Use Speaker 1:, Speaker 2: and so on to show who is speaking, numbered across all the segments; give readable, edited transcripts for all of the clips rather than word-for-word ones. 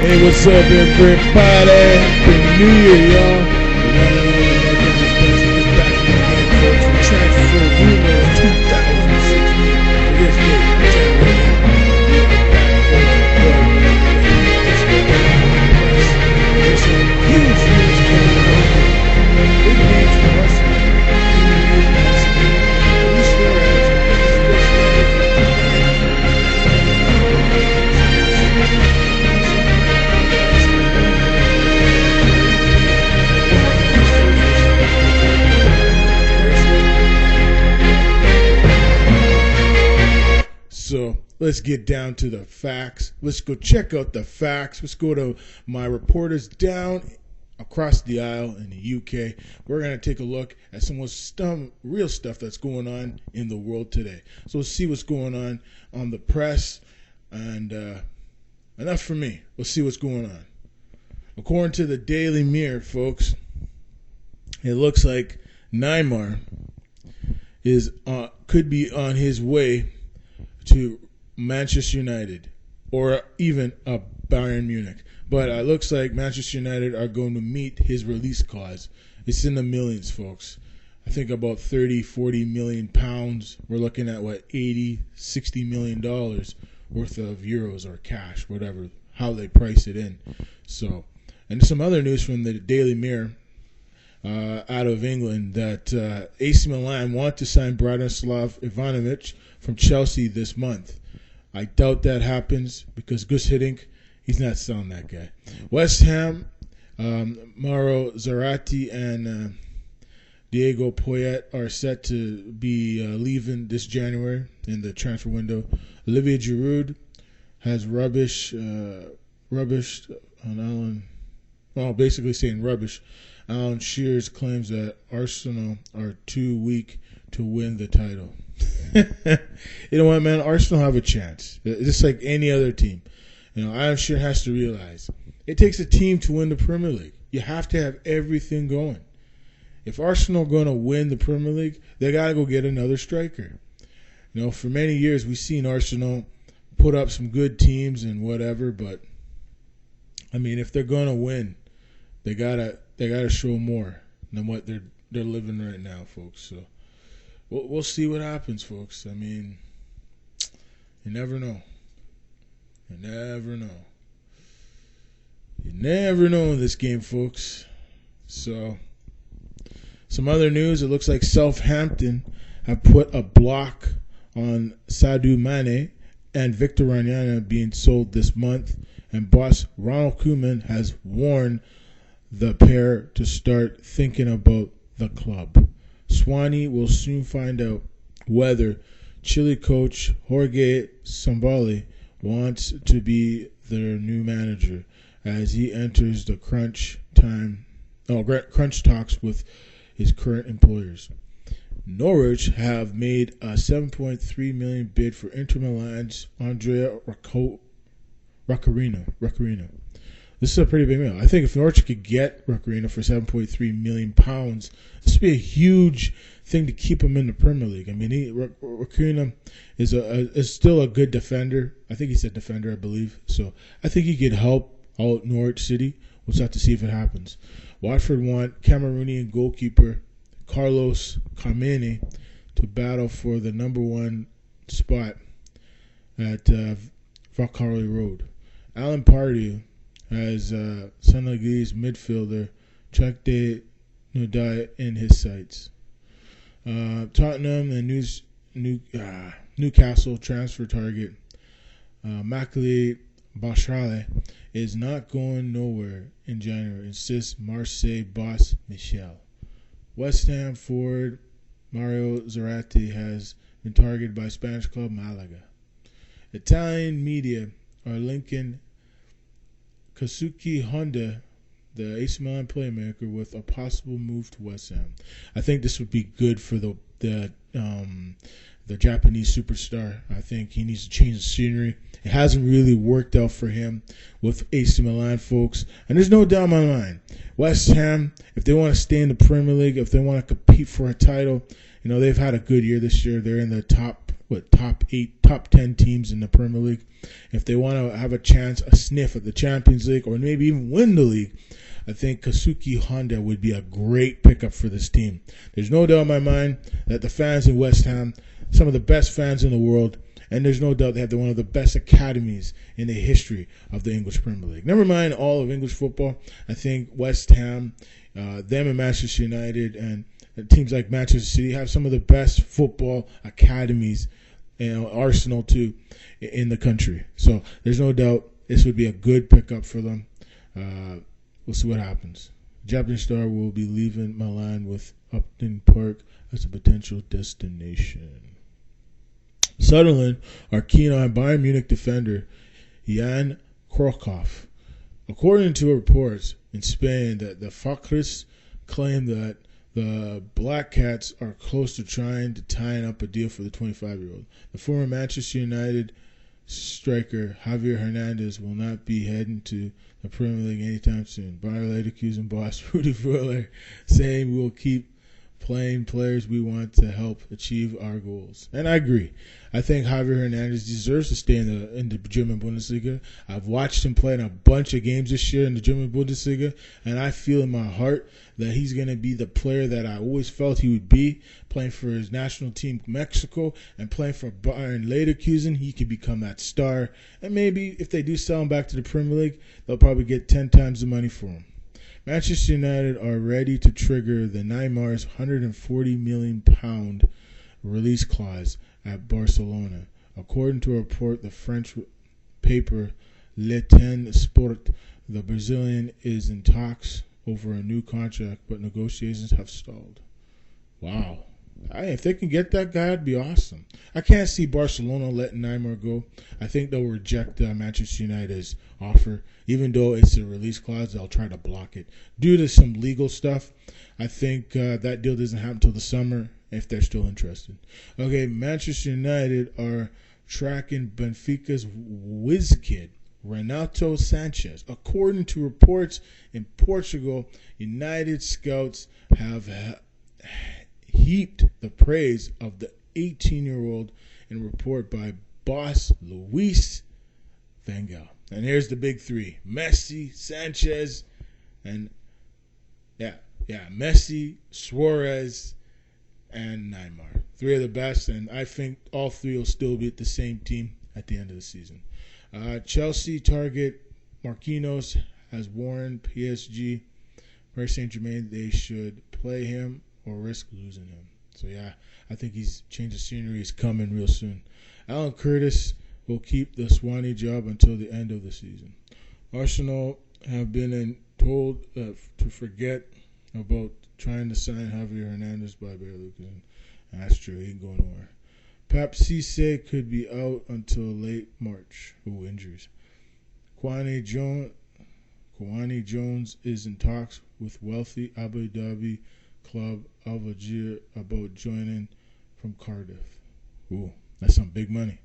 Speaker 1: Hey, what's up, everybody? Happy New Year, y'all. Transfer rumor 2016. This huge news coming out. Big names for wrestling. So let's get down to the facts. Let's go check out the facts. Let's go to my reporters down across the aisle in the UK. We're going to take a look at some real stuff that's going on in the world today. So let's see what's going on the press. And enough for me. Let's see what's going on. According to the Daily Mirror, folks, it looks like Neymar could be on his way to Manchester United or even Bayern Munich. But it looks like Manchester United are going to meet his release clause. It's in the millions, folks. I think about 30, 40 million pounds. We're looking at, 80, 60 million dollars worth of euros or cash, whatever, how they price it in. So, and some other news from the Daily Mirror out of England that AC Milan want to sign Branislav Ivanovic from Chelsea this month. I doubt that happens because Gus Hiddink, he's not selling that guy. West Ham, Mauro Zarate and Diego Poyet are set to be leaving this January in the transfer window. Olivier Giroud has rubbished on Alan. Well, basically saying rubbish. Alan Shearer's claims that Arsenal are too weak to win the title. You know what, man? Arsenal have a chance. Just like any other team. Alan Shearer has to realize it takes a team to win the Premier League. You have to have everything going. If Arsenal are going to win the Premier League, they got to go get another striker. For many years we've seen Arsenal put up some good teams and whatever, but I mean, if they're going to win, they gotta show more than what they're living right now, folks. So we'll see what happens, folks. I mean, you never know. You never know. You never know in this game, folks. So, some other news. It looks like Southampton have put a block on Sadio Mane and Victor Wanyama being sold this month. And boss Ronald Koeman has warned the pair to start thinking about the club. Swanee will soon find out whether Chile coach Jorge Sampaoli wants to be their new manager as he enters the crunch talks with his current employers. Norwich have made a $7.3 million bid for Inter Milan's Andrea Roccarino. This is a pretty big deal. I think if Norwich could get Roccarino for £7.3 million, this would be a huge thing to keep him in the Premier League. I mean, Roccarino is still a good defender. I think he's a defender, I believe. So I think he could help out Norwich City. We'll just have to see if it happens. Watford want Cameroonian goalkeeper Carlos Kameni to battle for the number one spot at Valcarly Road. Alan Pardew has Senegalese midfielder Chakde Nudai in his sights. Tottenham and Newcastle transfer target Makli Bashale is not going nowhere in January, insists Marseille boss Michel. West Ham forward Mario Zarate has been targeted by Spanish club Malaga. Italian media are linking Kazuki Honda, the AC Milan playmaker, with a possible move to West Ham. I think this would be good for the Japanese superstar. I think he needs to change the scenery. It hasn't really worked out for him with AC Milan, folks. And there's no doubt in my mind, West Ham, if they want to stay in the Premier League, if they want to compete for a title, they've had a good year this year. They're in the top top 10 teams in the Premier League. If they want to have a sniff at the Champions League, or maybe even win the league, I think Kazuki Honda would be a great pickup for this team. There's no doubt in my mind that the fans in West Ham, some of the best fans in the world, and there's no doubt they have one of the best academies in the history of the English Premier League. Never mind all of English football. I think West Ham, them and Manchester United, and teams like Manchester City have some of the best football academies, Arsenal too, in the country. So there's no doubt this would be a good pickup for them. We'll see what happens. Japanese star will be leaving Milan with Upton Park as a potential destination. Sunderland are keen on Bayern Munich defender Jan Krokov. According to reports in Spain, that the Fakris claim that the Black Cats are close to trying to tie up a deal for the 25-year-old. The former Manchester United striker Javier Hernandez will not be heading to the Premier League anytime soon. Bayer Leverkusen boss Rudi Völler saying we'll keep playing players we want to help achieve our goals. And I agree. I think Javier Hernandez deserves to stay in the German Bundesliga. I've watched him play in a bunch of games this year in the German Bundesliga, and I feel in my heart that he's going to be the player that I always felt he would be, playing for his national team Mexico and playing for Bayern Leverkusen. He could become that star, and maybe if they do sell him back to the Premier League, they'll probably get 10 times the money for him. Manchester United are ready to trigger the Neymar's £140 million release clause at Barcelona. According to a report, the French paper Le Temps Sport, the Brazilian is in talks over a new contract, but negotiations have stalled. Wow. If they can get that guy, it'd be awesome. I can't see Barcelona letting Neymar go. I think they'll reject Manchester United's offer. Even though it's a release clause, they'll try to block it. Due to some legal stuff, I think that deal doesn't happen until the summer if they're still interested. Okay, Manchester United are tracking Benfica's whiz kid, Renato Sanchez. According to reports in Portugal, United scouts have heaped the praise of the 18-year-old in a report by boss Luis Van Gaal. And here's the big three: Messi, Sanchez, and Messi, Suarez, and Neymar. Three of the best, and I think all three will still be at the same team at the end of the season. Chelsea target Marquinhos has warned PSG, Paris Saint-Germain, they should play him or risk losing him. So yeah, I think he's change of scenery is coming real soon. Alan Curtis will keep the Swanee job until the end of the season. Arsenal have been told to forget about trying to sign Javier Hernandez by Bayer Leverkusen. That's true, he ain't going nowhere. Pap Cisse could be out until late March. Injuries. Kwame Jones is in talks with wealthy Abu Dhabi club Al Wajir about joining from Cardiff. That's some big money.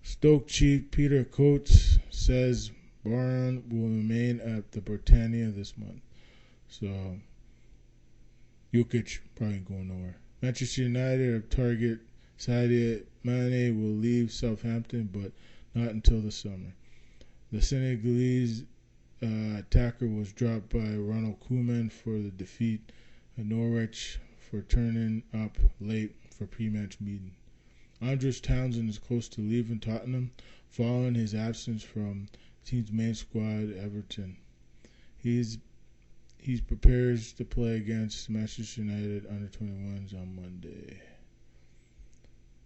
Speaker 1: Stoke chief Peter Coates says Barron will remain at the Britannia this month. So Jokic probably ain't going nowhere. Manchester United target Sadio Mane will leave Southampton, but not until the summer. The Senegalese attacker was dropped by Ronald Koeman for the defeat at Norwich for turning up late for pre-match meeting. Andros Townsend is close to leaving Tottenham following his absence from the team's main squad, Everton. He prepares to play against Manchester United under-21s on Monday.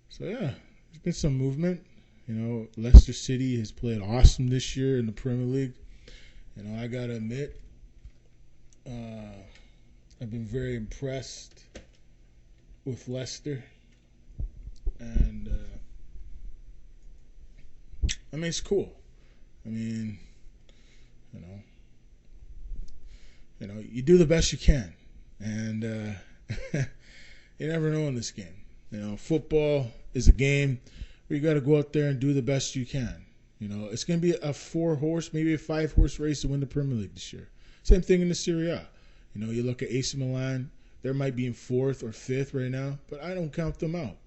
Speaker 1: So yeah, there's been some movement. Leicester City has played awesome this year in the Premier League. I gotta admit, I've been very impressed with Leicester. And, it's cool. You do the best you can. And you never know in this game. Football is a game where you got to go out there and do the best you can. It's going to be a 4-horse, maybe a 5-horse race to win the Premier League this year. Same thing in the Serie A. You look at AC Milan, they might be in 4th or 5th right now, but I don't count them out.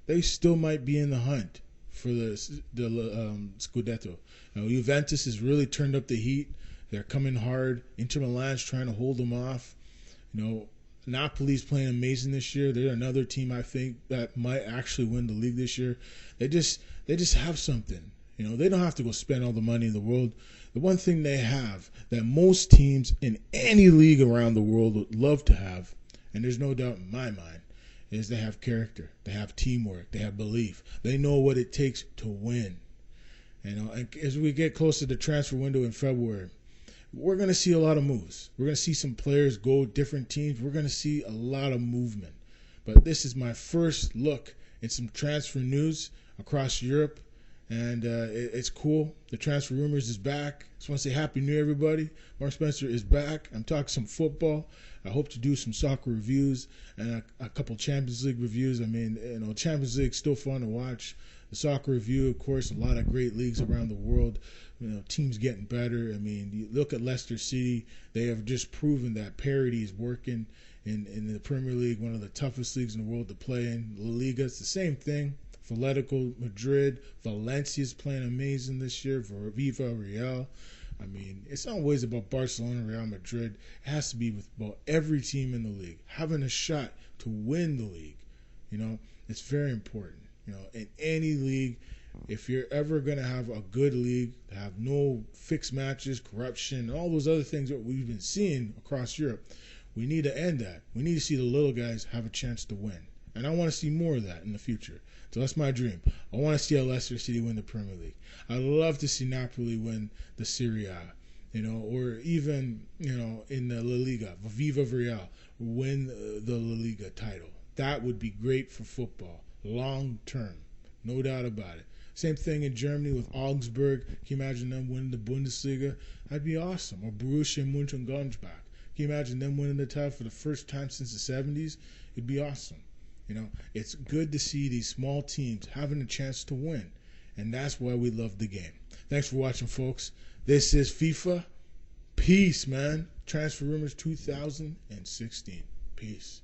Speaker 1: they still might be in the hunt for the Scudetto. Juventus has really turned up the heat. They're coming hard. Inter Milan's trying to hold them off. Napoli's playing amazing this year. They're another team I think that might actually win the league this year. They just have something. They don't have to go spend all the money in the world. The one thing they have that most teams in any league around the world would love to have, and there's no doubt in my mind, is they have character. They have teamwork. They have belief. They know what it takes to win. And as we get closer to the transfer window in February, we're going to see a lot of moves. We're going to see some players go different teams. We're going to see a lot of movement. But this is my first look at some transfer news across Europe. And it's cool. The transfer rumors is back. Just want to say Happy New Year, everybody. Mark Spencer is back. I'm talking some football. I hope to do some soccer reviews and a couple Champions League reviews. Champions League still fun to watch. The soccer review, of course, a lot of great leagues around the world. Teams getting better. You look at Leicester City. They have just proven that parity is working in the Premier League, one of the toughest leagues in the world to play in. La Liga, it's the same thing. Atletico Madrid, Valencia's playing amazing this year for Viva Real. It's not always about Barcelona, Real Madrid. It has to be about every team in the league having a shot to win the league. It's very important. In any league, if you're ever going to have a good league, have no fixed matches, corruption, all those other things that we've been seeing across Europe, we need to end that. We need to see the little guys have a chance to win. And I want to see more of that in the future. So that's my dream. I want to see Leicester City win the Premier League. I'd love to see Napoli win the Serie A, or even, in the La Liga, Viva Real, win the La Liga title. That would be great for football, long term, no doubt about it. Same thing in Germany with Augsburg. Can you imagine them winning the Bundesliga? That'd be awesome. Or Borussia Mönchengladbach. Can you imagine them winning the title for the first time since the 70s? It'd be awesome. It's good to see these small teams having a chance to win. And that's why we love the game. Thanks for watching, folks. This is FIFA. Peace, man. Transfer Rumors 2016. Peace.